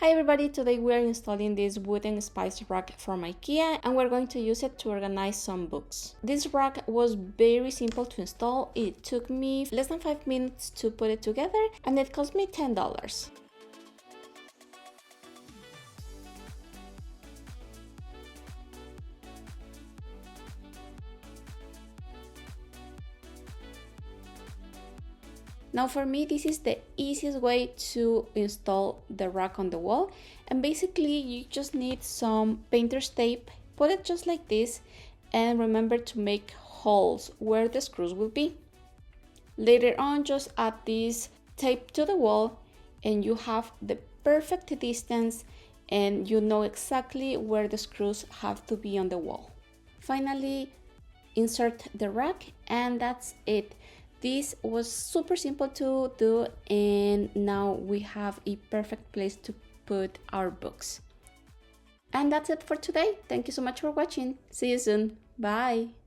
Hi everybody, today we are installing this wooden spice rack from Ikea and we're going to use it to organize some books. This rack was very simple to install. It took me less than 5 minutes to put it together and it cost me $10. Now for me, this is the easiest way to install the rack on the wall. And basically you just need some painter's tape, put it just like this, and remember to make holes where the screws will be. Later on, just add this tape to the wall and you have the perfect distance and you know exactly where the screws have to be on the wall. Finally, insert the rack and that's it. This was super simple to do and now we have a perfect place to put our books. And that's it for today. Thank you so much for watching. See you soon. Bye.